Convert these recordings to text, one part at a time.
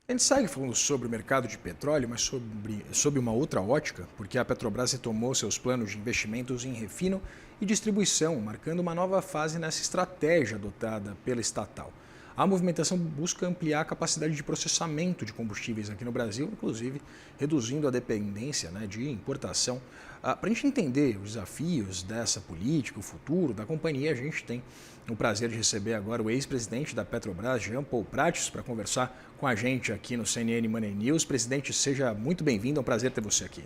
A gente segue falando sobre o mercado de petróleo, mas sob uma outra ótica, porque a Petrobras retomou seus planos de investimentos em refino e distribuição, marcando uma nova fase nessa estratégia adotada pela estatal. A movimentação busca ampliar a capacidade de processamento de combustíveis aqui no Brasil, inclusive reduzindo a dependência, de importação. Para a gente entender os desafios dessa política, o futuro da companhia, a gente tem o prazer de receber agora o ex-presidente da Petrobras, Jean Paul Prates, para conversar com a gente aqui no CNN Money News. Presidente, seja muito bem-vindo, é um prazer ter você aqui.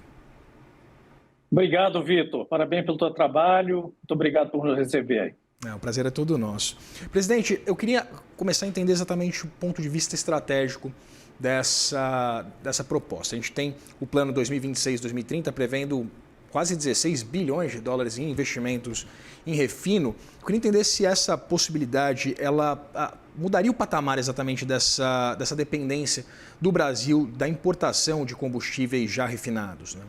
Obrigado, Vitor. Parabéns pelo teu trabalho. Muito obrigado por nos receber aí. O prazer é todo nosso. Presidente, eu queria começar a entender exatamente o ponto de vista estratégico dessa proposta. A gente tem o plano 2026-2030 prevendo quase 16 bilhões de dólares em investimentos em refino. Eu queria entender se essa possibilidade ela mudaria o patamar exatamente dessa dependência do Brasil da importação de combustíveis já refinados, né?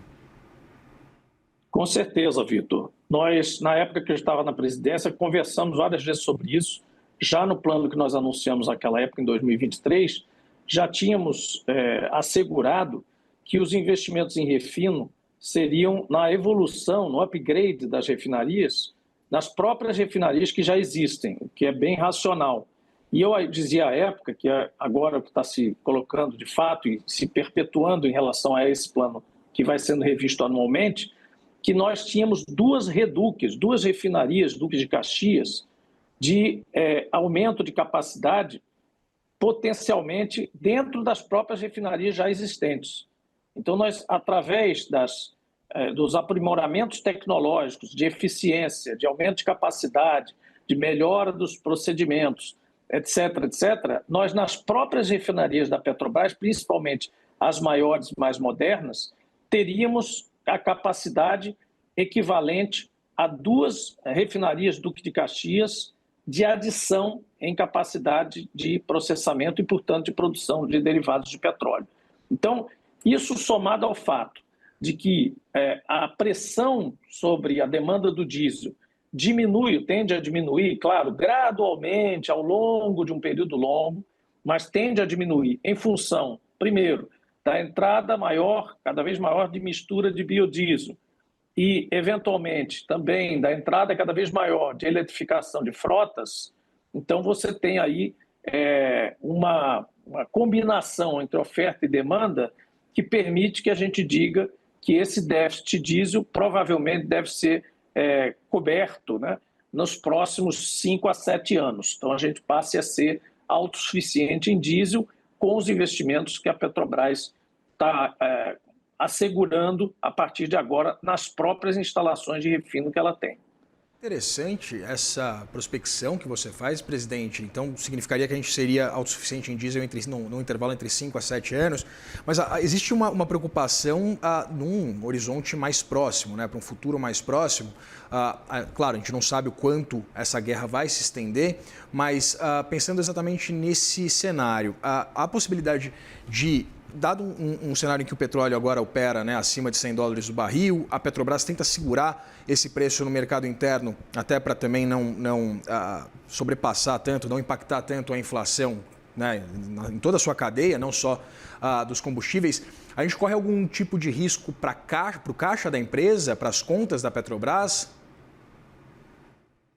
Com certeza, Vitor. Nós, na época que eu estava na presidência, conversamos várias vezes sobre isso. Já no plano que nós anunciamos naquela época, em 2023, já tínhamos assegurado que os investimentos em refino seriam na evolução, no upgrade das refinarias, nas próprias refinarias que já existem, o que é bem racional. E eu dizia à época, que agora o que está se colocando de fato e se perpetuando em relação a esse plano que vai sendo revisto anualmente, que nós tínhamos duas refinarias, Duque de Caxias, de aumento de capacidade potencialmente dentro das próprias refinarias já existentes. Então, nós, através dos aprimoramentos tecnológicos, de eficiência, de aumento de capacidade, de melhora dos procedimentos, etc., nós, nas próprias refinarias da Petrobras, principalmente as maiores, mais modernas, teríamos a capacidade equivalente a duas refinarias Duque de Caxias de adição em capacidade de processamento e, portanto, de produção de derivados de petróleo. Então, isso somado ao fato de que a pressão sobre a demanda do diesel tende a diminuir, claro, gradualmente, ao longo de um período longo, mas tende a diminuir em função, primeiro, da entrada maior, cada vez maior, de mistura de biodiesel e, eventualmente, também da entrada cada vez maior de eletrificação de frotas. Então, você tem aí uma combinação entre oferta e demanda que permite que a gente diga que esse déficit diesel provavelmente deve ser coberto, né, nos próximos 5 a 7 anos. Então, a gente passe a ser autossuficiente em diesel com os investimentos que a Petrobras está assegurando a partir de agora nas próprias instalações de refino que ela tem. Interessante essa prospecção que você faz, presidente. Então, significaria que a gente seria autossuficiente em diesel num intervalo entre 5 a 7 anos. Mas existe uma preocupação num horizonte mais próximo, né, para um futuro mais próximo. Claro, a gente não sabe o quanto essa guerra vai se estender, mas pensando exatamente nesse cenário, a possibilidade de, dado um cenário em que o petróleo agora opera, né, acima de $100 o barril, a Petrobras tenta segurar esse preço no mercado interno, até para também não sobrepassar tanto, não impactar tanto a inflação, né, em toda a sua cadeia, não só dos combustíveis. A gente corre algum tipo de risco para o caixa da empresa, para as contas da Petrobras?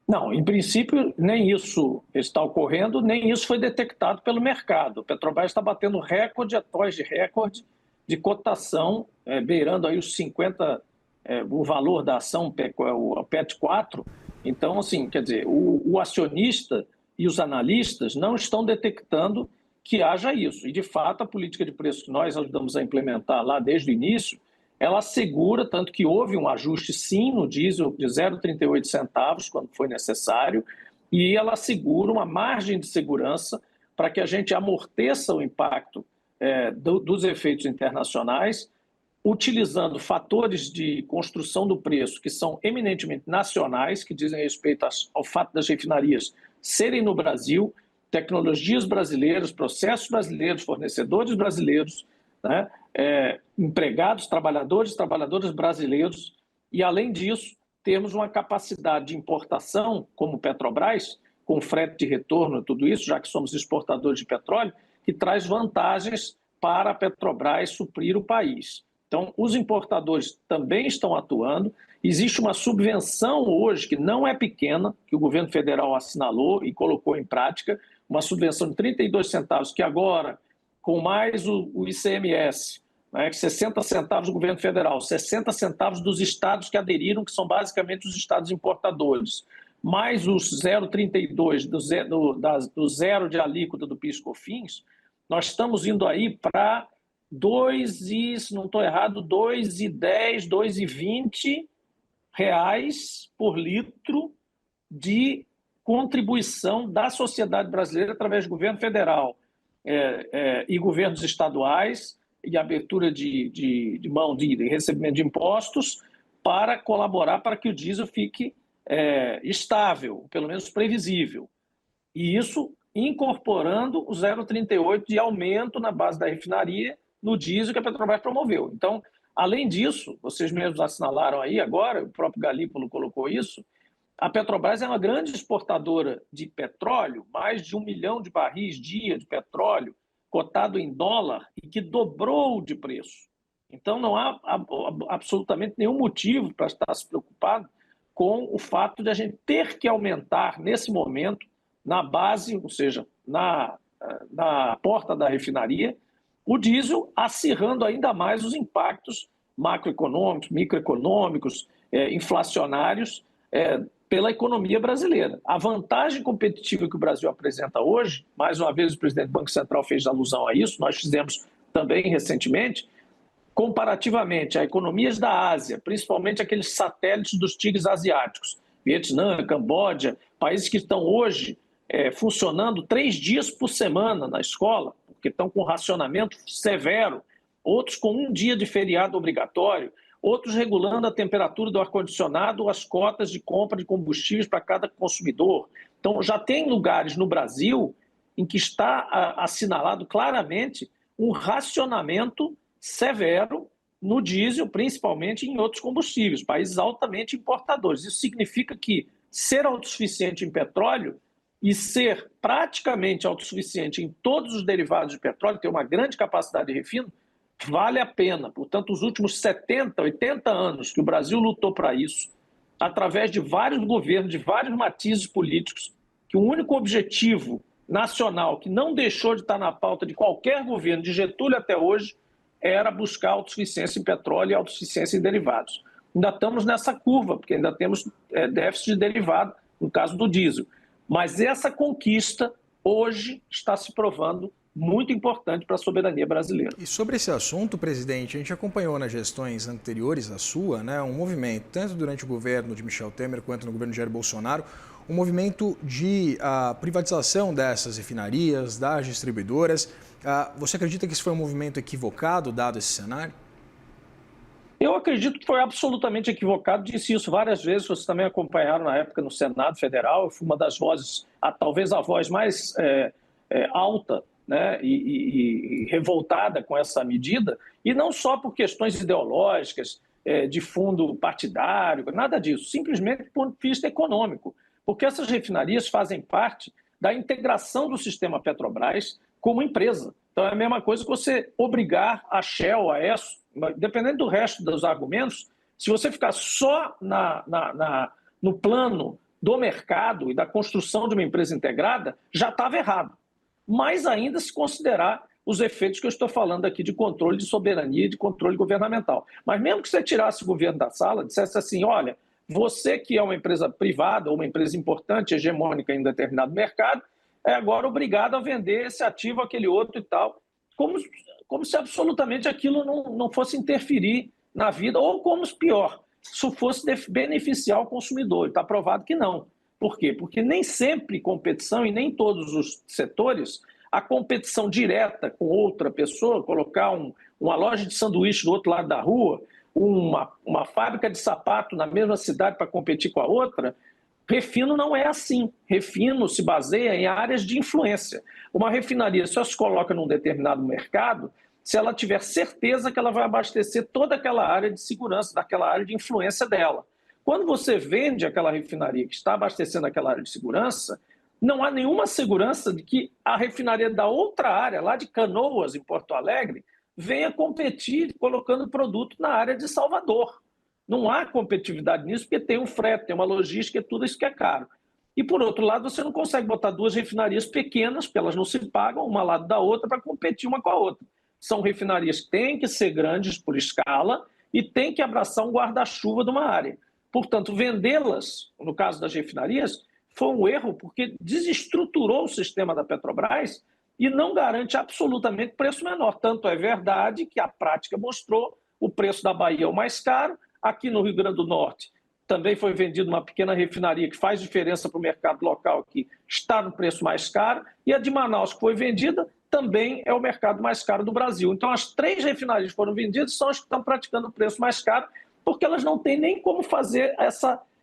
Não, em princípio, nem isso está ocorrendo, nem isso foi detectado pelo mercado. A Petrobras está batendo recorde após de recorde de cotação, beirando aí os 50, o valor da ação, o PET 4. Então, assim, quer dizer, o acionista e os analistas não estão detectando que haja isso. E, de fato, a política de preço que nós ajudamos a implementar lá desde o início, ela assegura, tanto que houve um ajuste sim no diesel de 0,38 centavos quando foi necessário, e ela assegura uma margem de segurança para que a gente amorteça o impacto dos efeitos internacionais, utilizando fatores de construção do preço que são eminentemente nacionais, que dizem respeito ao fato das refinarias serem no Brasil, tecnologias brasileiras, processos brasileiros, fornecedores brasileiros, né? Empregados, trabalhadoras brasileiros, e além disso temos uma capacidade de importação como Petrobras, com frete de retorno e tudo isso, já que somos exportadores de petróleo, que traz vantagens para a Petrobras suprir o país. Então, os importadores também estão atuando. Existe uma subvenção hoje, que não é pequena, que o governo federal assinalou e colocou em prática, uma subvenção de 32 centavos, que agora, com mais o ICMS, né, 60 centavos do governo federal, 60 centavos dos estados que aderiram, que são basicamente os estados importadores, mais os 0,32 do zero de alíquota do PIS/COFINS, nós estamos indo aí para 2 e, se não estou errado, 2,10, 2,20 reais por litro de contribuição da sociedade brasileira através do governo federal e governos estaduais e abertura de mão de recebimento de impostos para colaborar para que o diesel fique estável, pelo menos previsível. E isso incorporando o 0,38 de aumento na base da refinaria no diesel que a Petrobras promoveu. Então, além disso, vocês mesmos assinalaram aí agora, o próprio Galípolo colocou isso, a Petrobras é uma grande exportadora de petróleo, mais de 1 milhão de barris dia de petróleo, cotado em dólar e que dobrou de preço. Então, não há absolutamente nenhum motivo para estar se preocupado com o fato de a gente ter que aumentar, nesse momento, na base, ou seja, na porta da refinaria, o diesel, acirrando ainda mais os impactos macroeconômicos, microeconômicos, inflacionários pela economia brasileira. A vantagem competitiva que o Brasil apresenta hoje, mais uma vez o presidente do Banco Central fez alusão a isso, nós fizemos também recentemente, comparativamente a economias da Ásia, principalmente aqueles satélites dos tigres asiáticos, Vietnã, Camboja, países que estão hoje funcionando 3 dias por semana na escola, porque estão com racionamento severo, outros com 1 dia de feriado obrigatório, outros regulando a temperatura do ar-condicionado, as cotas de compra de combustíveis para cada consumidor. Então, já tem lugares no Brasil em que está assinalado claramente um racionamento severo no diesel, principalmente em outros combustíveis, países altamente importadores. Isso significa que ser autossuficiente em petróleo e ser praticamente autossuficiente em todos os derivados de petróleo, ter uma grande capacidade de refino, vale a pena. Portanto, os últimos 70, 80 anos que o Brasil lutou para isso, através de vários governos, de vários matizes políticos, que o único objetivo nacional que não deixou de estar na pauta de qualquer governo, de Getúlio até hoje, era buscar autossuficiência em petróleo e autossuficiência em derivados. Ainda estamos nessa curva, porque ainda temos déficit de derivado, no caso do diesel. Mas essa conquista, hoje, está se provando muito importante para a soberania brasileira. E sobre esse assunto, presidente, a gente acompanhou nas gestões anteriores à sua, né, um movimento, tanto durante o governo de Michel Temer quanto no governo de Jair Bolsonaro, um movimento de privatização dessas refinarias, das distribuidoras. Você acredita que isso foi um movimento equivocado, dado esse cenário? Eu acredito que foi absolutamente equivocado, disse isso várias vezes, vocês também acompanharam na época no Senado Federal, eu fui uma das vozes, talvez a voz mais alta, né, e revoltada com essa medida, e não só por questões ideológicas, de fundo partidário, nada disso, simplesmente do ponto de vista econômico, porque essas refinarias fazem parte da integração do sistema Petrobras como empresa. Então é a mesma coisa que você obrigar a Shell, a Esso, dependendo do resto dos argumentos, se você ficar só no plano do mercado e da construção de uma empresa integrada, já estava errado. Mais ainda se considerar os efeitos que eu estou falando aqui de controle de soberania e de controle governamental. Mas mesmo que você tirasse o governo da sala, dissesse assim, olha, você que é uma empresa privada ou uma empresa importante, hegemônica em determinado mercado, é agora obrigado a vender esse ativo, aquele outro e tal, como se absolutamente aquilo não fosse interferir na vida, ou como pior, se fosse beneficiar o consumidor. Está provado que não. Por quê? Porque nem sempre competição, e nem todos os setores, a competição direta com outra pessoa, colocar uma loja de sanduíche do outro lado da rua, uma fábrica de sapato na mesma cidade para competir com a outra, refino não é assim. Refino se baseia em áreas de influência. Uma refinaria só se coloca num determinado mercado se ela tiver certeza que ela vai abastecer toda aquela área de segurança, daquela área de influência dela. Quando você vende aquela refinaria que está abastecendo aquela área de segurança, não há nenhuma segurança de que a refinaria da outra área, lá de Canoas, em Porto Alegre, venha competir colocando produto na área de Salvador. Não há competitividade nisso, porque tem um frete, tem uma logística, tudo isso que é caro. E, por outro lado, você não consegue botar duas refinarias pequenas, porque elas não se pagam, uma ao lado da outra, para competir uma com a outra. São refinarias que têm que ser grandes por escala e têm que abraçar um guarda-chuva de uma área. Portanto, vendê-las, no caso das refinarias, foi um erro, porque desestruturou o sistema da Petrobras e não garante absolutamente preço menor. Tanto é verdade que a prática mostrou o preço da Bahia é o mais caro. Aqui no Rio Grande do Norte também foi vendida uma pequena refinaria que faz diferença para o mercado local, que está no preço mais caro, e a de Manaus, que foi vendida, também é o mercado mais caro do Brasil. Então, as 3 refinarias que foram vendidas são as que estão praticando o preço mais caro, porque elas não têm nem como fazer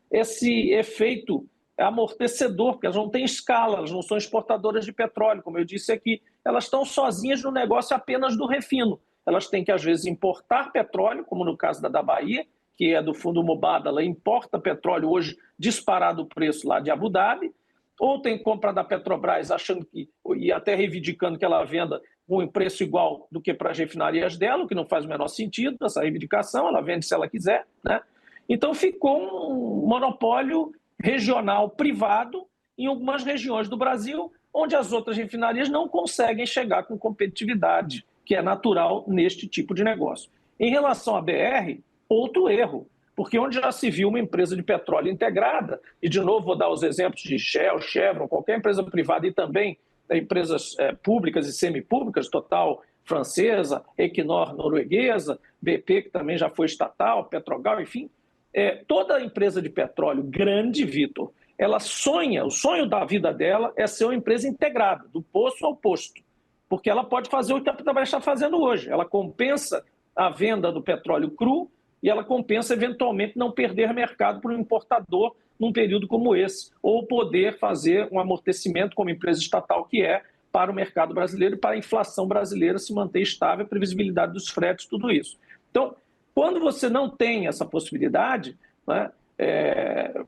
esse efeito amortecedor, porque elas não têm escala, elas não são exportadoras de petróleo, como eu disse aqui, elas estão sozinhas no negócio apenas do refino. Elas têm que, às vezes, importar petróleo, como no caso da Bahia, que é do fundo Mubadala, ela importa petróleo hoje disparado o preço lá de Abu Dhabi, ou tem compra da Petrobras achando que, e até reivindicando que ela venda com um preço igual do que para as refinarias dela, o que não faz o menor sentido essa reivindicação, ela vende se ela quiser, né? Então ficou um monopólio regional privado em algumas regiões do Brasil, onde as outras refinarias não conseguem chegar com competitividade, que é natural neste tipo de negócio. Em relação à BR, outro erro, porque onde já se viu uma empresa de petróleo integrada, e de novo vou dar os exemplos de Shell, Chevron, qualquer empresa privada e também empresas públicas e semipúblicas, Total francesa, Equinor norueguesa, BP que também já foi estatal, Petrogal, enfim, toda empresa de petróleo grande, Vitor, ela sonha, o sonho da vida dela é ser uma empresa integrada, do poço ao posto, porque ela pode fazer o que a Petrobras está fazendo hoje, ela compensa a venda do petróleo cru e ela compensa eventualmente não perder mercado para um importador num período como esse, ou poder fazer um amortecimento como empresa estatal que é para o mercado brasileiro e para a inflação brasileira se manter estável, a previsibilidade dos fretes, tudo isso. Então, quando você não tem essa possibilidade, né,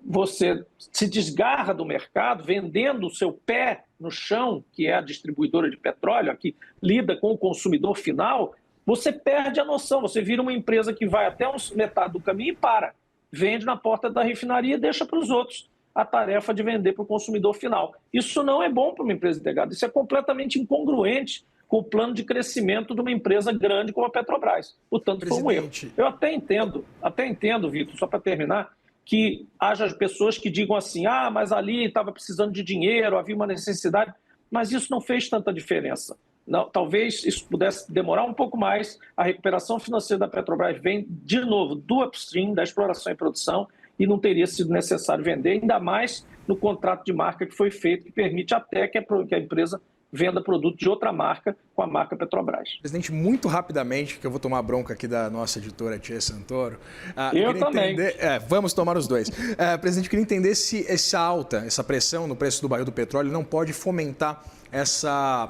você se desgarra do mercado, vendendo o seu pé no chão, que é a distribuidora de petróleo, que lida com o consumidor final, você perde a noção, você vira uma empresa que vai até metade do caminho e para. Vende na porta da refinaria e deixa para os outros a tarefa de vender para o consumidor final. Isso não é bom para uma empresa integrada, isso é completamente incongruente com o plano de crescimento de uma empresa grande como a Petrobras. Portanto, foi um erro. Eu até entendo, Vitor, só para terminar, que haja pessoas que digam assim, mas ali estava precisando de dinheiro, havia uma necessidade, mas isso não fez tanta diferença. Não, talvez isso pudesse demorar um pouco mais. A recuperação financeira da Petrobras vem, de novo, do upstream, da exploração e produção, e não teria sido necessário vender, ainda mais no contrato de marca que foi feito, que permite até que a empresa venda produto de outra marca com a marca Petrobras. Presidente, muito rapidamente, que eu vou tomar bronca aqui da nossa editora Tia Santoro. Eu também. Vamos tomar os dois. Presidente, eu queria entender se essa pressão no preço do barril do petróleo não pode fomentar essa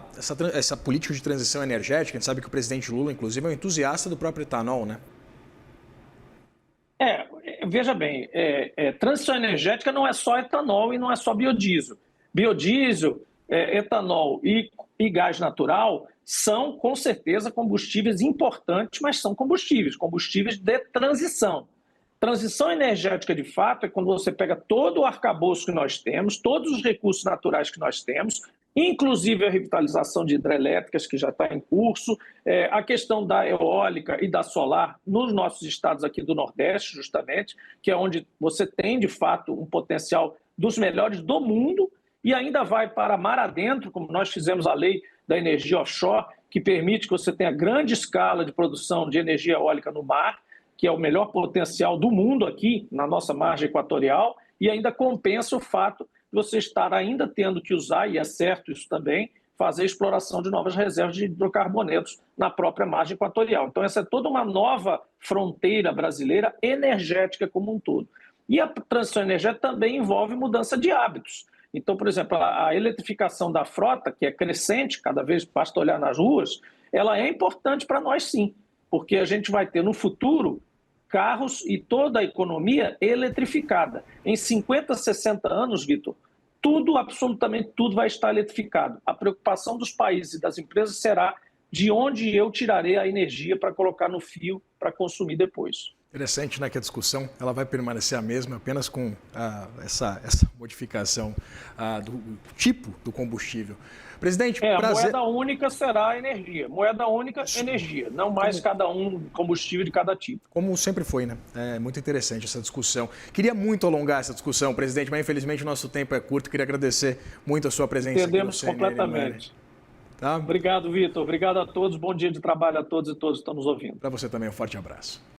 política de transição energética. A gente sabe que o presidente Lula, inclusive, é um entusiasta do próprio etanol, né? Veja bem, transição energética não é só etanol e não é só biodiesel. Biodiesel, etanol e gás natural são, com certeza, combustíveis importantes, mas são combustíveis de transição. Transição energética, de fato, é quando você pega todo o arcabouço que nós temos, todos os recursos naturais que nós temos, inclusive a revitalização de hidrelétricas, que já está em curso, a questão da eólica e da solar nos nossos estados aqui do Nordeste, justamente, que é onde você tem, de fato, um potencial dos melhores do mundo, e ainda vai para mar adentro, como nós fizemos a lei da energia offshore, que permite que você tenha grande escala de produção de energia eólica no mar, que é o melhor potencial do mundo aqui, na nossa margem equatorial, e ainda compensa o fato de você estar ainda tendo que usar, e é certo isso também, fazer exploração de novas reservas de hidrocarbonetos na própria margem equatorial. Então, essa é toda uma nova fronteira brasileira energética como um todo. E a transição energética também envolve mudança de hábitos. Então, por exemplo, a eletrificação da frota, que é crescente, cada vez basta olhar nas ruas, ela é importante para nós sim, porque a gente vai ter no futuro carros e toda a economia eletrificada. Em 50, 60 anos, Vitor, tudo, absolutamente tudo vai estar eletrificado. A preocupação dos países e das empresas será de onde eu tirarei a energia para colocar no fio para consumir depois. Interessante, né, que a discussão ela vai permanecer a mesma, apenas com essa modificação do tipo do combustível. Presidente, prazer. A moeda única será a energia. Moeda única, energia. Não mais cada um combustível de cada tipo. Como sempre foi, né? É muito interessante essa discussão. Queria muito alongar essa discussão, presidente, mas infelizmente o nosso tempo é curto. Queria agradecer muito a sua presença Entendemos aqui no CNN, completamente. Tá? Obrigado, Vitor. Obrigado a todos. Bom dia de trabalho a todos e todos que estão nos ouvindo. Para você também, um forte abraço.